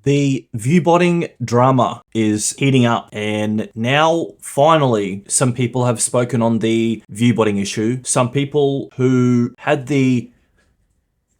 The viewbotting drama is heating up, and now finally some people have spoken on the viewbotting issue. Some people who had the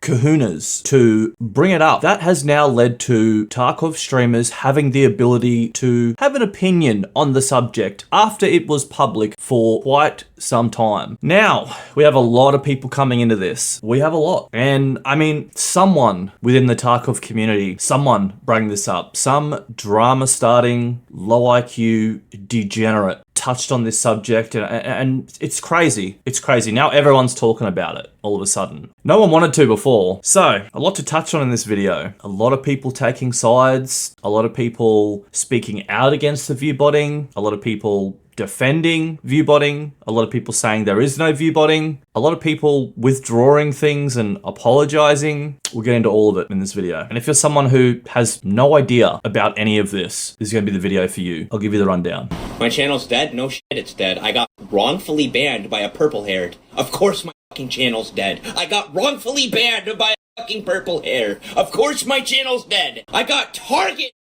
kahunas to bring it up. That has now led to Tarkov streamers having the ability to have an opinion on the subject after it was public for quite some time. Now, we have a lot of people coming into this. We have a lot. And I mean, someone within the Tarkov community, someone bring this up. Some drama starting, low IQ, degenerate touched on this subject, and it's crazy. It's crazy. Now everyone's talking about it all of a sudden. No one wanted to before. So, a lot to touch on in this video. A lot of people taking sides, a lot of people speaking out against the viewbotting, a lot of people defending viewbotting, a lot of people saying there is no viewbotting, a lot of people withdrawing things and apologizing. We'll get into all of it in this video. And if you're someone who has no idea about any of this is going to be the video for you. I'll give you the rundown. My channel's dead? No shit, it's dead. I got wrongfully banned by a purple-haired. Of course my fucking channel's dead. I got wrongfully banned by a fucking purple hair. Of course my channel's dead. I got fucking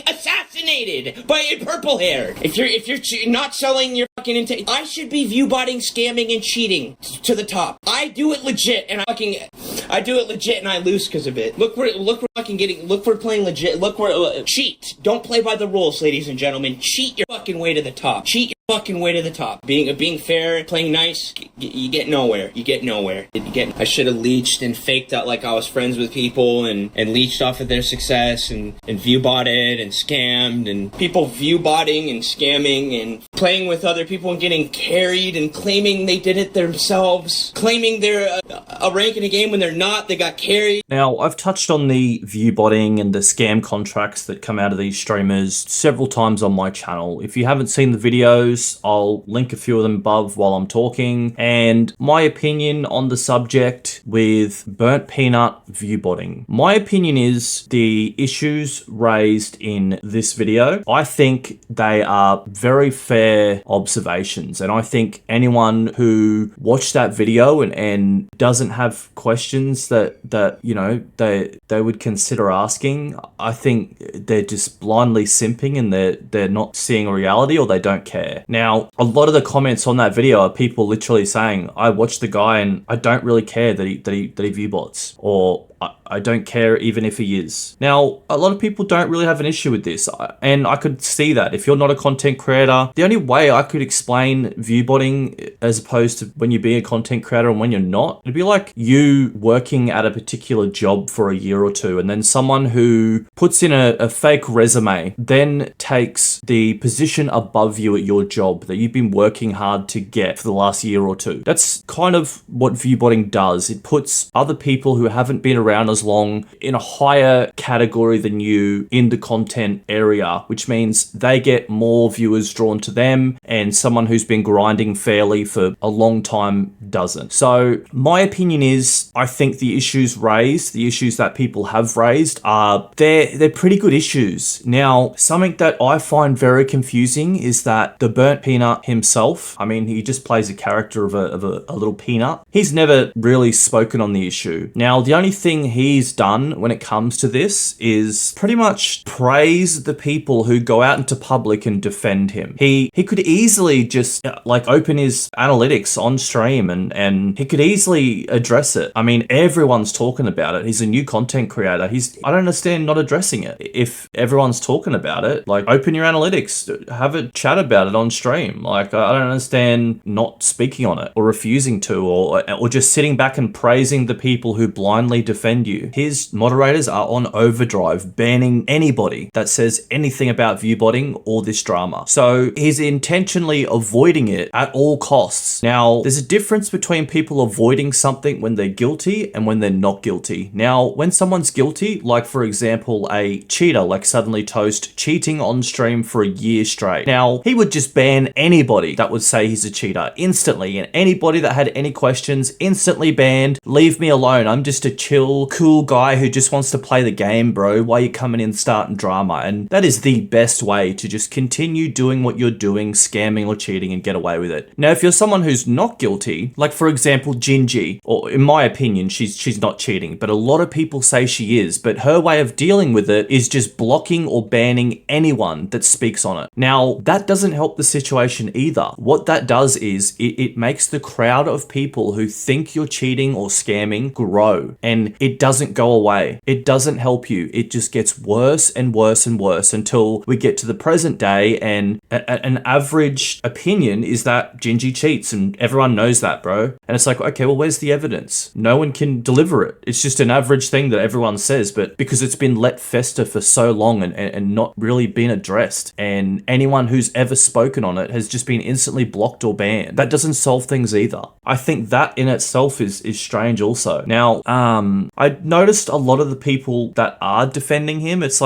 assassinated by a purple hair. If you're not selling your fucking intent, I should be viewbotting, scamming, and cheating to the top. I do it legit, and I do it legit, and I lose because of it. Look, we're fucking getting. Look, we're playing legit. Look, we're cheat. Don't play by the rules, ladies and gentlemen. Cheat your fucking way to the top. Cheat your fucking way to the top. Being fair, playing nice, you get nowhere. You get nowhere. I should have leeched and faked out like I was friends with people and leeched off of their success and viewbotted and scammed, and people viewbotting and scamming and playing with other people and getting carried and claiming they did it themselves, claiming they're a rank in a game when they're not. They got carried. Now, I've touched on the viewbotting and the scam contracts that come out of these streamers several times on my channel. If you haven't seen the videos, I'll link a few of them above while I'm talking. And my opinion on the subject with burnt peanut viewbotting. My opinion is the issues raised in this video, I think they are very fair observations, and I think anyone who watched that video and doesn't have questions that you know they would consider asking, I think they're just blindly simping and they're not seeing reality, or they don't care. Now, a lot of the comments on that video are people literally saying, I watched the guy and I don't really care that he viewbots, or I don't care even if he is. Now, a lot of people don't really have an issue with this, and I could see that. If you're not a content creator, the only way I could explain viewbotting as opposed to when you're being a content creator and when you're not, it'd be like you working at a particular job for a year or two, and then someone who puts in a fake resume then takes the position above you at your job that you've been working hard to get for the last year or two. That's kind of what viewbotting does. It puts other people who haven't been around as long in a higher category than you in the content area, which means they get more viewers drawn to them, and someone who's been grinding fairly for a long time doesn't. So my opinion is, I think the issues raised, the issues that people have raised are, they're pretty good issues. Now, something that I find very confusing is that the burnt peanut himself, I mean, he just plays a character of a little peanut. He's never really spoken on the issue. Now, the only thing he's done when it comes to this is pretty much praise the people who go out into public and defend him. He could easily just like open his analytics on stream and he could easily address it. I mean, everyone's talking about it. He's a new content creator. I don't understand not addressing it. If everyone's talking about it, like, open your analytics, have a chat about it on stream. Like, I don't understand not speaking on it or refusing to, or just sitting back and praising the people who blindly defend you. His moderators are on overdrive, banning anybody that says anything about viewbotting or this drama. So he's intentionally avoiding it at all costs. Now, there's a difference between people avoiding something when they're guilty and when they're not guilty. Now, when someone's guilty, like for example, a cheater like Suddenly Toast cheating on stream for a year straight. Now, he would just ban anybody that would say he's a cheater instantly, and anybody that had any questions instantly banned. Leave me alone. I'm just a chill little cool guy who just wants to play the game, bro. Why are you coming in starting drama? And that is the best way to just continue doing what you're doing, scamming or cheating, and get away with it. Now, if you're someone who's not guilty, like for example, SheefGG, or in my opinion, she's not cheating, but a lot of people say she is, but her way of dealing with it is just blocking or banning anyone that speaks on it. Now, that doesn't help the situation either. What that does is it makes the crowd of people who think you're cheating or scamming grow, and it doesn't go away. It doesn't help you. It just gets worse and worse and worse until we get to the present day, and an average opinion is that SheefGG cheats, and everyone knows that, bro. And it's like, okay, well, where's the evidence? No one can deliver it. It's just an average thing that everyone says, but because it's been let fester for so long and not really been addressed, and anyone who's ever spoken on it has just been instantly blocked or banned. That doesn't solve things either. I think that in itself is strange also. Now, I noticed a lot of the people that are defending him, it's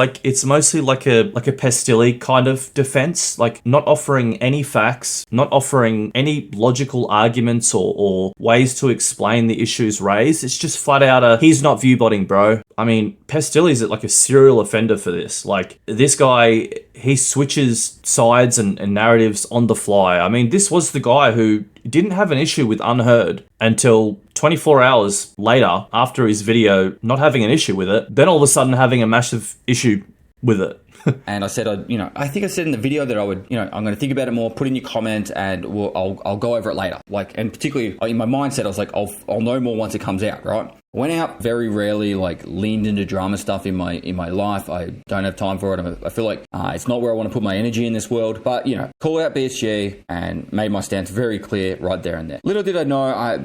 mostly like a Pestily kind of defense, like not offering any facts, not offering any logical arguments or ways to explain the issues raised. It's just flat out he's not viewbotting, bro. I mean, Pestyly's like a serial offender for this. Like, this guy, he switches sides and narratives on the fly. I mean, this was the guy who didn't have an issue with Unheard until 24 hours later after his video not having an issue with it, then all of a sudden having a massive issue with it. And I said, I think I said in the video that I would, I'm going to think about it more, put in your comment, and I'll go over it later. Like, and particularly in my mindset, I was like, I'll know more once it comes out, right? Went out very rarely, like leaned into drama stuff in my life. I don't have time for it. I feel like it's not where I want to put my energy in this world. But call out BSG and made my stance very clear right there and there. Little did I know, I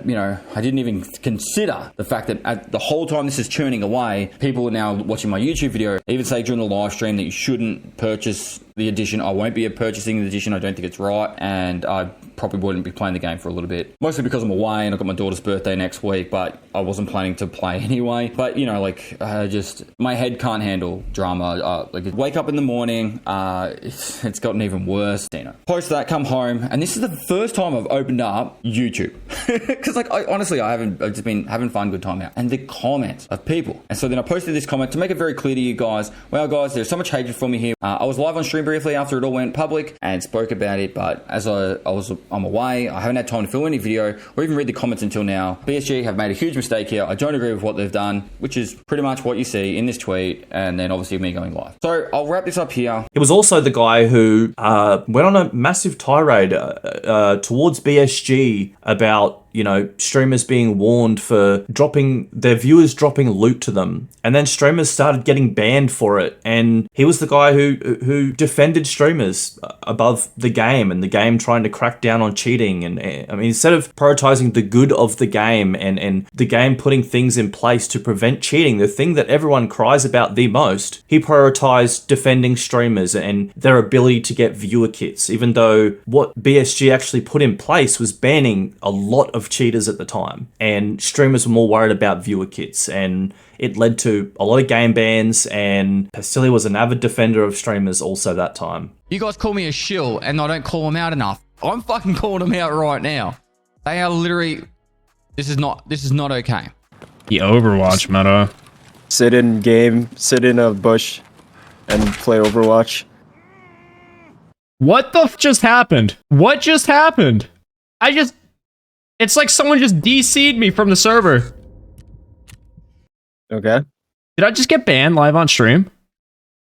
didn't even consider the fact that at the whole time this is churning away, people are now watching my YouTube video, even say during the live stream that you shouldn't purchase the edition. I won't be purchasing the edition. I don't think it's right, and I probably wouldn't be playing the game for a little bit. Mostly because I'm away and I've got my daughter's birthday next week, but I wasn't planning to play anyway. But just my head can't handle drama. Wake up in the morning, it's gotten even worse. Post that, come home, and this is the first time I've opened up YouTube because I've just been having fun, good time out, and the comments of people. And so then I posted this comment to make it very clear to you guys. Well, guys, there's so much hatred for me here. I was live on stream briefly after it all went public and spoke about it, but as I'm away, I haven't had time to film any video or even read the comments until now. BSG have made a huge mistake here. I don't agree with what they've done, which is pretty much what you see in this tweet, and then obviously me going live. So I'll wrap this up here. It was also the guy who went on a massive tirade towards BSG about streamers being warned for dropping their viewers dropping loot to them, and then streamers started getting banned for it. And he was the guy who defended streamers above the game, and the game trying to crack down on cheating. And I mean, instead of prioritizing the good of the game and the game putting things in place to prevent cheating, the thing that everyone cries about the most, he prioritized defending streamers and their ability to get viewer kits, even though what BSG actually put in place was banning a lot of cheaters at the time, and streamers were more worried about viewer kits, and it led to a lot of game bans. And Pestily was an avid defender of streamers also that time. You guys call me a shill and I don't call them out enough. I'm fucking calling them out right now. They are literally, this is not okay. The Overwatch meta. Sit in game, sit in a bush and play Overwatch. What the just happened? What just happened? It's like someone just DC'd me from the server. Okay. Did I just get banned live on stream?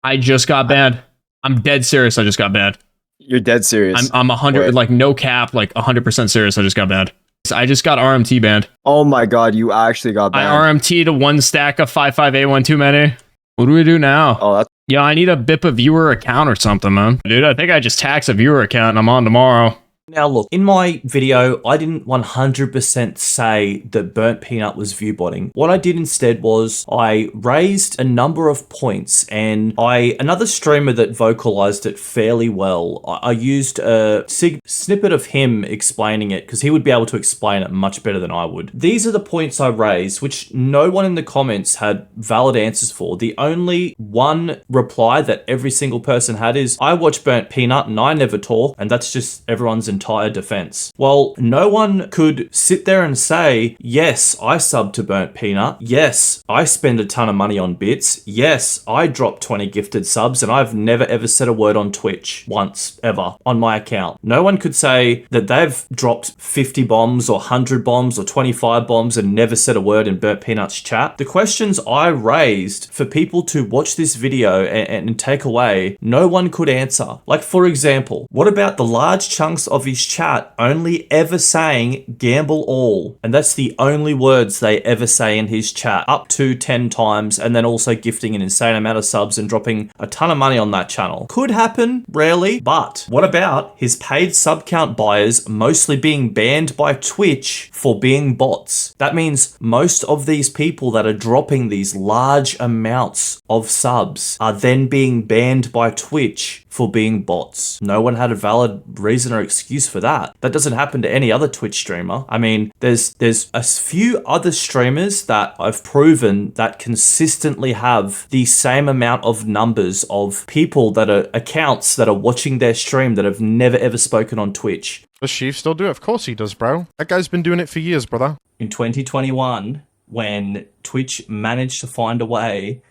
I just got banned. I'm dead serious. I just got banned. You're dead serious. I'm 100, like no cap, like 100% serious. I just got banned. I just got RMT banned. Oh my god, you actually got banned. I RMT to one stack of 55A1 too many. What do we do now? Oh, that's... Yeah, I need a BIP viewer account or something, man. Dude, I think I just tax a viewer account and I'm on tomorrow. Now look, in my video, I didn't 100% say that Burnt Peanut was viewbotting. What I did instead was I raised a number of points, and another streamer that vocalized it fairly well, I used a snippet of him explaining it because he would be able to explain it much better than I would. These are the points I raised, which no one in the comments had valid answers for. The only one reply that every single person had is, I watch Burnt Peanut and I never talk, and that's just everyone's entire defense. Well, no one could sit there and say, yes, I sub to Burnt Peanut. Yes, I spend a ton of money on bits. Yes, I drop 20 gifted subs and I've never ever said a word on Twitch once ever on my account. No one could say that they've dropped 50 bombs or 100 bombs or 25 bombs and never said a word in Burnt Peanut's chat. The questions I raised for people to watch this video and take away, no one could answer. Like, for example, what about the large chunks of his chat only ever saying gamble all? And that's the only words they ever say in his chat, up to 10 times, and then also gifting an insane amount of subs and dropping a ton of money on that channel. Could happen, rarely, but what about his paid sub count buyers mostly being banned by Twitch for being bots? That means most of these people that are dropping these large amounts of subs are then being banned by Twitch for being bots. No one had a valid reason or excuse for that. That doesn't happen to any other Twitch streamer. I mean, there's a few other streamers that I've proven that consistently have the same amount of numbers of people that are accounts that are watching their stream that have never ever spoken on Twitch. Does Sheef still do it? Of course he does, bro. That guy's been doing it for years, brother. In 2021, when Twitch managed to find a way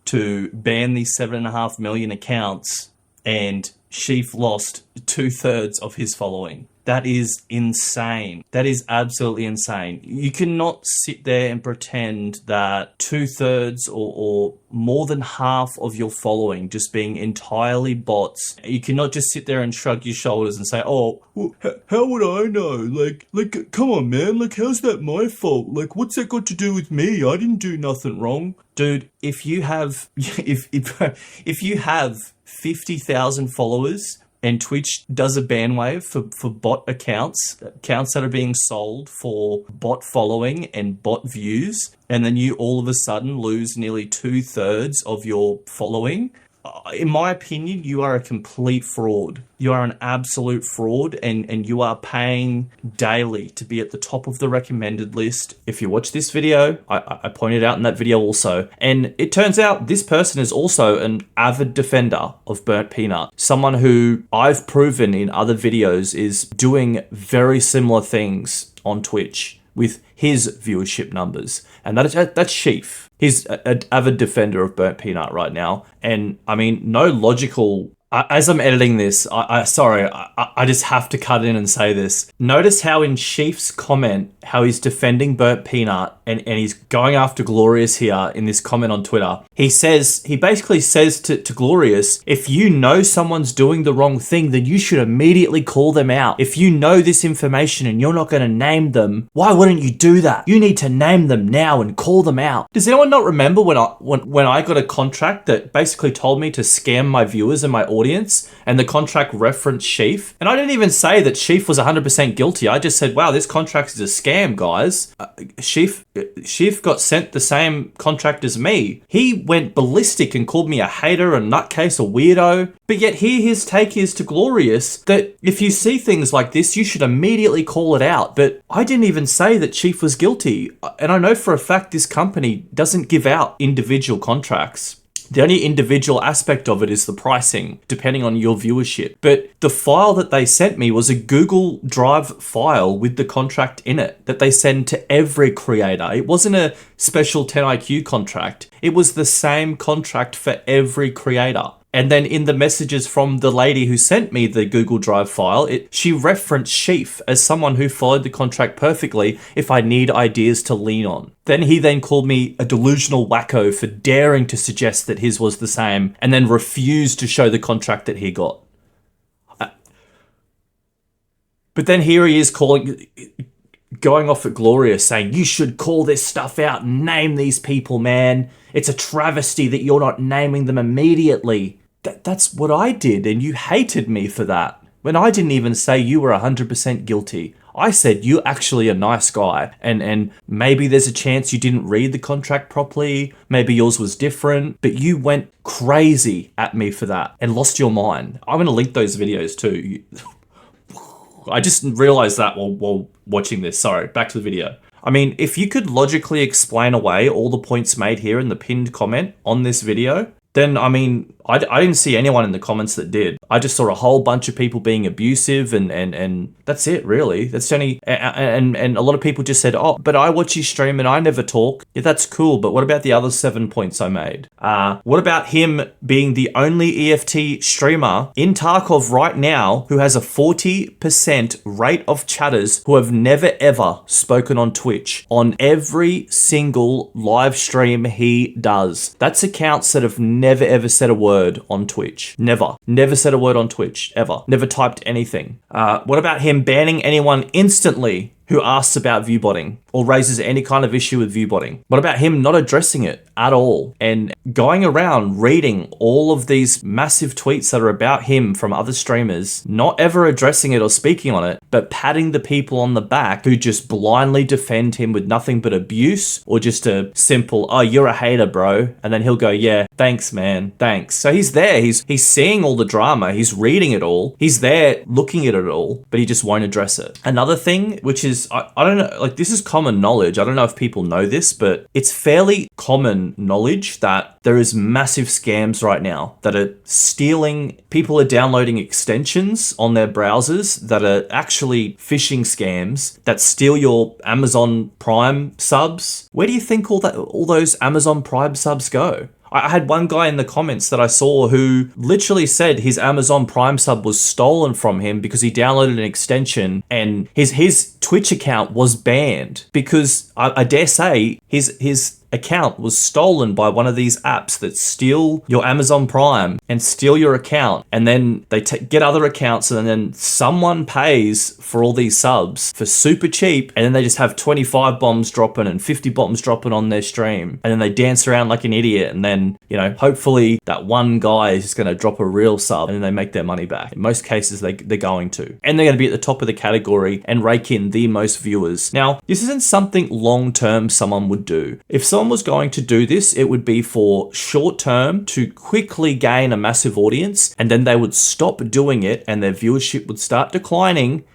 to ban these 7.5 million accounts, and Sheef lost 2/3 of his following. That is insane. That is absolutely insane. You cannot sit there and pretend that 2/3 or more than half of your following just being entirely bots. You cannot just sit there and shrug your shoulders and say, oh, well, how would I know? Like, come on, man. Like, how's that my fault? Like, what's that got to do with me? I didn't do nothing wrong. Dude, if you have, if you have 50,000 followers and Twitch does a ban wave for bot accounts that are being sold for bot following and bot views, and then you all of a sudden lose nearly 2/3 of your following, in my opinion, you are a complete fraud. You are an absolute fraud, and you are paying daily to be at the top of the recommended list. If you watch this video, I pointed out in that video also, and it turns out this person is also an avid defender of Burnt Peanut. Someone who I've proven in other videos is doing very similar things on Twitch with his viewership numbers, and that's Sheef. He's an avid defender of Burnt Peanut right now, and I mean, no logical. As I'm editing this, I just have to cut in and say this. Notice how in Sheef's comment, how he's defending Burnt Peanut and he's going after Glorious here in this comment on Twitter. He basically says to Glorious, if you know someone's doing the wrong thing, then you should immediately call them out. If you know this information and you're not going to name them, why wouldn't you do that? You need to name them now and call them out. Does anyone not remember when I got a contract that basically told me to scam my viewers and my audience? And the contract referenced Sheef, and I didn't even say that Sheef was 100% guilty. I just said, wow, this contract is a scam, guys. Sheef got sent the same contract as me. He went ballistic and called me a hater, a nutcase, a weirdo. But yet here his take is to Glorious that if you see things like this, you should immediately call it out. But I didn't even say that Sheef was guilty. And I know for a fact this company doesn't give out individual contracts. The only individual aspect of it is the pricing, depending on your viewership. But the file that they sent me was a Google Drive file with the contract in it that they send to every creator. It wasn't a special 10IQ contract. It was the same contract for every creator. And then in the messages from the lady who sent me the Google Drive file, she referenced Sheef as someone who followed the contract perfectly if I need ideas to lean on. Then he called me a delusional wacko for daring to suggest that his was the same and then refused to show the contract that he got. But then here he is going off at Glorious saying, you should call this stuff out and name these people, man. It's a travesty that you're not naming them immediately. That's what I did, and you hated me for that. When I didn't even say you were 100% guilty. I said you're actually a nice guy, and maybe there's a chance you didn't read the contract properly, maybe yours was different, but you went crazy at me for that and lost your mind. I'm going to link those videos too. I just realized that while watching this. Sorry, back to the video. I mean, if you could logically explain away all the points made here in the pinned comment on this video, then, I mean, I didn't see anyone in the comments that did. I just saw a whole bunch of people being abusive, and that's it, really. That's only, and a lot of people just said, oh, but I watch his stream and I never talk. Yeah, that's cool, but what about the other 7 points I made? What about him being the only EFT streamer in Tarkov right now who has a 40% rate of chatters who have never ever spoken on Twitch on every single live stream he does? That's accounts that have never ever said a word on Twitch. Never said a word on Twitch, ever. Never typed anything. What about him banning anyone instantly who asks about viewbotting or raises any kind of issue with viewbotting? What about him not addressing it at all and going around reading all of these massive tweets that are about him from other streamers, not ever addressing it or speaking on it, but patting the people on the back who just blindly defend him with nothing but abuse or just a simple, oh, you're a hater, bro. And then he'll go, yeah, thanks, man, thanks. So he's there, he's seeing all the drama, he's reading it all, he's there looking at it all, but he just won't address it. Another thing, which is, I don't know, like this is common knowledge. I don't know if people know this, but it's fairly common knowledge that there is massive scams right now that are stealing, people are downloading extensions on their browsers that are actually phishing scams that steal your Amazon Prime subs. Where do you think all those Amazon Prime subs go? I had one guy in the comments that I saw who literally said his Amazon Prime sub was stolen from him because he downloaded an extension and his Twitch account was banned because I dare say his account was stolen by one of these apps that steal your Amazon Prime and steal your account, and then they get other accounts, and then someone pays for all these subs for super cheap, and then they just have 25 bombs dropping and 50 bombs dropping on their stream, and then they dance around like an idiot, and then, you know, hopefully that one guy is just going to drop a real sub and then they make their money back. In most cases they're going to, and they're going to be at the top of the category and rake in the most viewers. Now, this isn't something long term someone would do. If someone was going to do this, it would be for short term to quickly gain a massive audience, and then they would stop doing it and their viewership would start declining.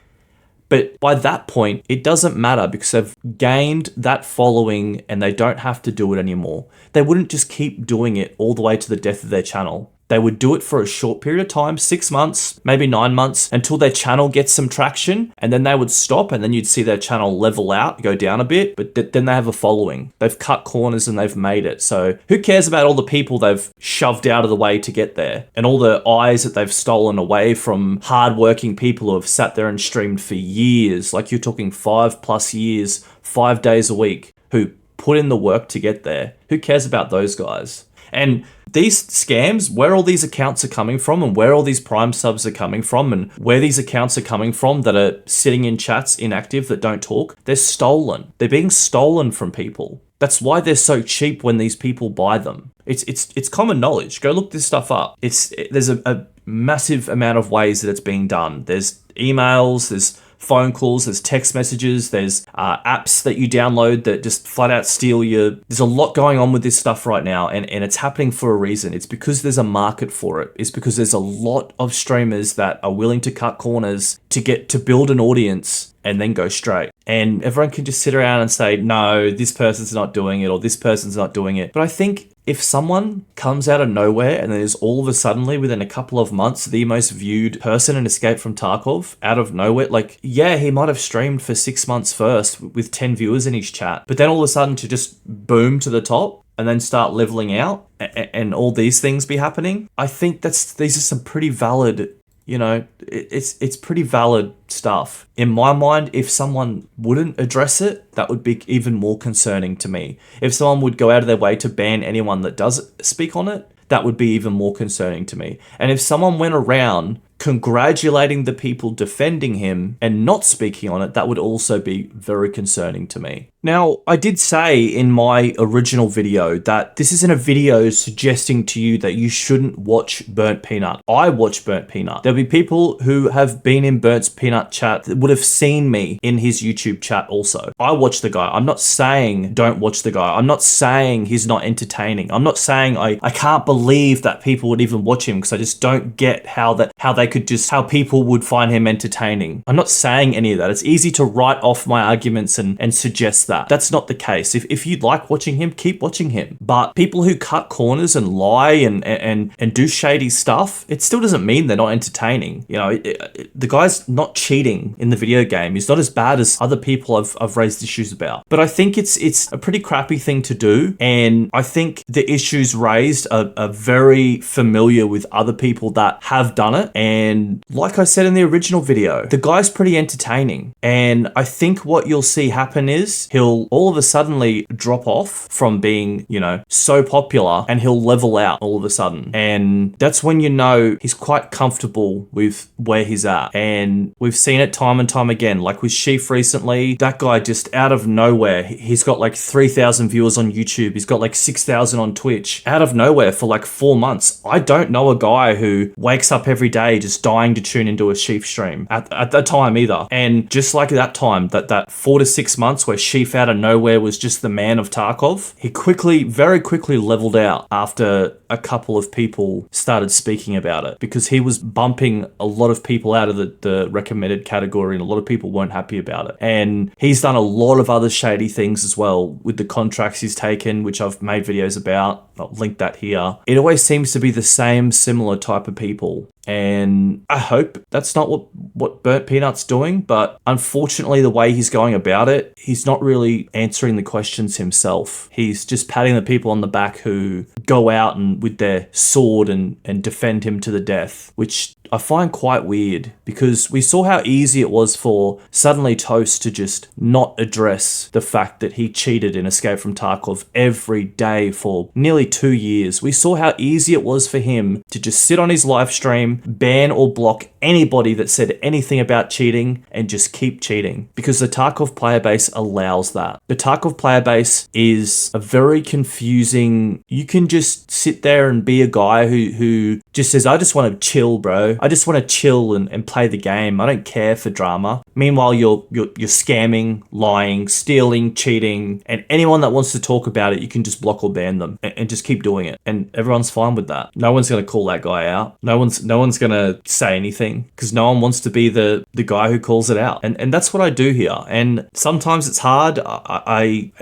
But by that point, it doesn't matter because they've gained that following and they don't have to do it anymore. They wouldn't just keep doing it all the way to the death of their channel. They would do it for a short period of time, 6 months, maybe 9 months, until their channel gets some traction, and then they would stop, and then you'd see their channel level out, go down a bit, but then they have a following. They've cut corners and they've made it. So who cares about all the people they've shoved out of the way to get there, and all the eyes that they've stolen away from hardworking people who have sat there and streamed for years, like you're talking 5+ years, 5 days a week, who put in the work to get there. Who cares about those guys? And these scams, where all these accounts are coming from and where all these Prime subs are coming from and where these accounts are coming from that are sitting in chats inactive that don't talk, they're stolen. They're being stolen from people. That's why they're so cheap when these people buy them. It's common knowledge. Go look this stuff up. There's a massive amount of ways that it's being done. There's emails, there's phone calls, there's text messages, there's apps that you download that just flat out steal your... There's a lot going on with this stuff right now, and it's happening for a reason. It's because there's a market for it. It's because there's a lot of streamers that are willing to cut corners to build an audience and then go straight. And everyone can just sit around and say, no, this person's not doing it or this person's not doing it. But I think if someone comes out of nowhere and then is all of a suddenly within a couple of months the most viewed person in Escape from Tarkov out of nowhere, like, yeah, he might have streamed for 6 months first with 10 viewers in his chat, but then all of a sudden to just boom to the top and then start leveling out and all these things be happening, I think these are some pretty valid, you know, it's pretty valid stuff. In my mind, if someone wouldn't address it, that would be even more concerning to me. If someone would go out of their way to ban anyone that does speak on it, that would be even more concerning to me. And if someone went around congratulating the people defending him and not speaking on it, that would also be very concerning to me. Now, I did say in my original video that this isn't a video suggesting to you that you shouldn't watch Burnt Peanut. I watch Burnt Peanut. There'll be people who have been in Burnt Peanut chat that would have seen me in his YouTube chat also. I watch the guy. I'm not saying don't watch the guy. I'm not saying he's not entertaining. I'm not saying I can't believe that people would even watch him, because I just don't get how they could just, how people would find him entertaining. I'm not saying any of that. It's easy to write off my arguments and suggest that. That's not the case. If you like watching him, keep watching him. But people who cut corners and lie and do shady stuff, it still doesn't mean they're not entertaining. You know, the guy's not cheating in the video game. He's not as bad as other people I've raised issues about. But I think it's a pretty crappy thing to do. And I think the issues raised are very familiar with other people that have done it. And like I said in the original video, the guy's pretty entertaining. And I think what you'll see happen is he'll all of a suddenly drop off from being, you know, so popular, and he'll level out all of a sudden. And that's when you know he's quite comfortable with where he's at. And we've seen it time and time again, like with Sheef recently. That guy just out of nowhere, he's got like 3,000 viewers on YouTube. He's got like 6,000 on Twitch. Out of nowhere for like 4 months. I don't know a guy who wakes up every day just dying to tune into a Sheef stream at that time either. And just like that time, that 4 to 6 months where Sheef out of nowhere was just the man of Tarkov, he very quickly leveled out after a couple of people started speaking about it, because he was bumping a lot of people out of the recommended category, and a lot of people weren't happy about it. And he's done a lot of other shady things as well with the contracts he's taken, which I've made videos about. I'll link that here. It always seems to be the same similar type of people. And I hope that's not what Burnt Peanut's doing, but unfortunately the way he's going about it, he's not really answering the questions himself. He's just patting the people on the back who go out and with their sword and defend him to the death, which I find quite weird, because we saw how easy it was for Suddenly Toast to just not address the fact that he cheated in Escape from Tarkov every day for nearly 2 years. We saw how easy it was for him to just sit on his live stream, ban or block anybody that said anything about cheating, and just keep cheating, because the Tarkov player base allows that. The Tarkov player base is a very confusing, you can just sit there and be a guy who just says, I just want to chill, bro. I just want to chill and play the game. I don't care for drama. Meanwhile, you're scamming, lying, stealing, cheating, and anyone that wants to talk about it, you can just block or ban them and just keep doing it. And everyone's fine with that. No one's going to call that guy out. No one's going to say anything, because no one wants to be the guy who calls it out. And that's what I do here. And sometimes it's hard. I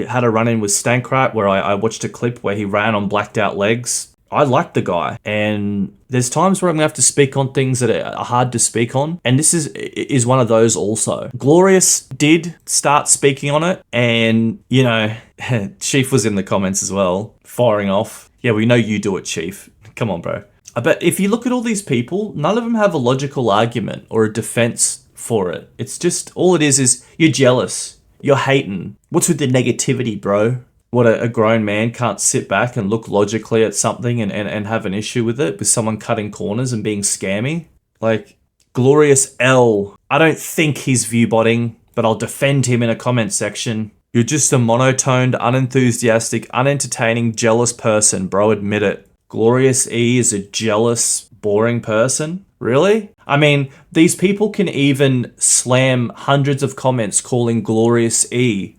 had a run-in with Stankrat where I watched a clip where he ran on blacked out legs. I like the guy, and there's times where I'm gonna have to speak on things that are hard to speak on, and this is one of those also. Glorious did start speaking on it, and you know, Sheef was in the comments as well, firing off. Yeah, we know you do it, Sheef. Come on, bro. But if you look at all these people, none of them have a logical argument or a defense for it. It's just, all it is you're jealous, you're hating. What's with the negativity, bro? What, a grown man can't sit back and look logically at something and have an issue with it, with someone cutting corners and being scammy? Like, Glorious L. I don't think he's viewbotting, but I'll defend him in a comment section. You're just a monotoned, unenthusiastic, unentertaining, jealous person, bro. Admit it. Glorious E is a jealous, boring person? Really? I mean, these people can even slam hundreds of comments calling Glorious E,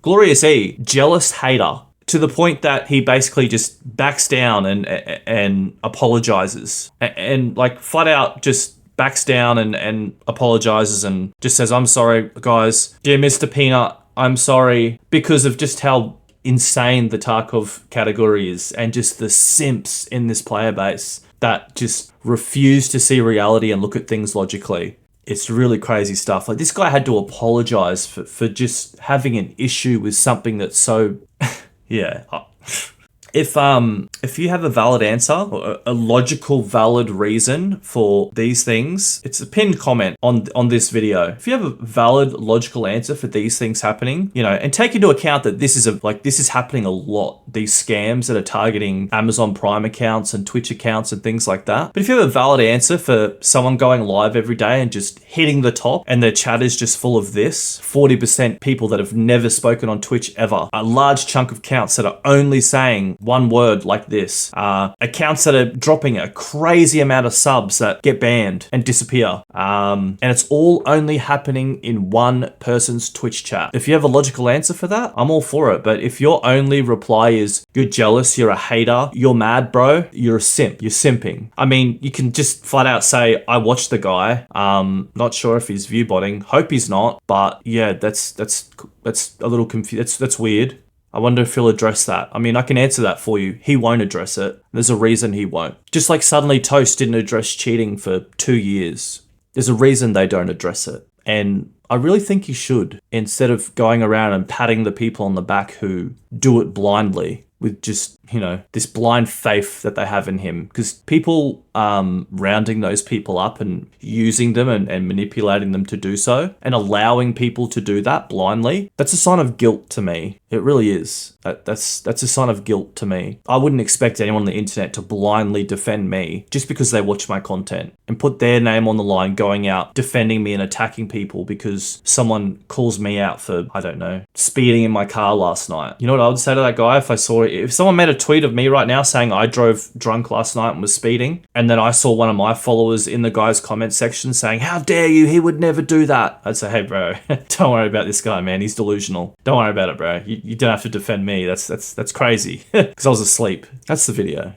jealous hater, to the point that he basically just backs down and apologizes. And like flat out just backs down and apologizes and just says, I'm sorry, guys. Dear Mr. Peanut, I'm sorry, because of just how insane the Tarkov category is, and just the simps in this player base that just refuse to see reality and look at things logically. It's really crazy stuff. Like, this guy had to apologize for just having an issue with something that's so... yeah. If you have a valid answer, or a logical, valid reason for these things, it's a pinned comment on this video. If you have a valid, logical answer for these things happening, you know, and take into account that this is happening a lot. These scams that are targeting Amazon Prime accounts and Twitch accounts and things like that. But if you have a valid answer for someone going live every day and just hitting the top, and their chat is just full of this, 40% people that have never spoken on Twitch ever, a large chunk of accounts that are only saying one word like this. Accounts that are dropping a crazy amount of subs that get banned and disappear. And it's all only happening in one person's Twitch chat. If you have a logical answer for that, I'm all for it. But if your only reply is, you're jealous, you're a hater, you're mad, bro, you're a simp, you're simping. I mean, you can just flat out say, I watched the guy. Not sure if he's view botting. Hope he's not. But yeah, that's a little confused. That's weird. I wonder if he'll address that. I mean, I can answer that for you. He won't address it. There's a reason he won't. Just like Suddenly Toast didn't address cheating for 2 years. There's a reason they don't address it. And I really think he should, instead of going around and patting the people on the back who do it blindly with just, this blind faith that they have in him. Because people rounding those people up and using them and manipulating them to do so and allowing people to do that blindly, that's a sign of guilt to me. It really is. That's a sign of guilt to me. I wouldn't expect anyone on the internet to blindly defend me just because they watch my content and put their name on the line going out defending me and attacking people because someone calls me out for, I don't know, speeding in my car last night. You know what I would say to that guy if I saw it? If someone made a tweet of me right now saying I drove drunk last night and was speeding, and then I saw one of my followers in the guy's comment section saying, how dare you, he would never do that. I'd say, hey bro, don't worry about this guy, man, he's delusional. Don't worry about it, bro. You don't have to defend me. That's crazy. Because I was asleep. That's the video.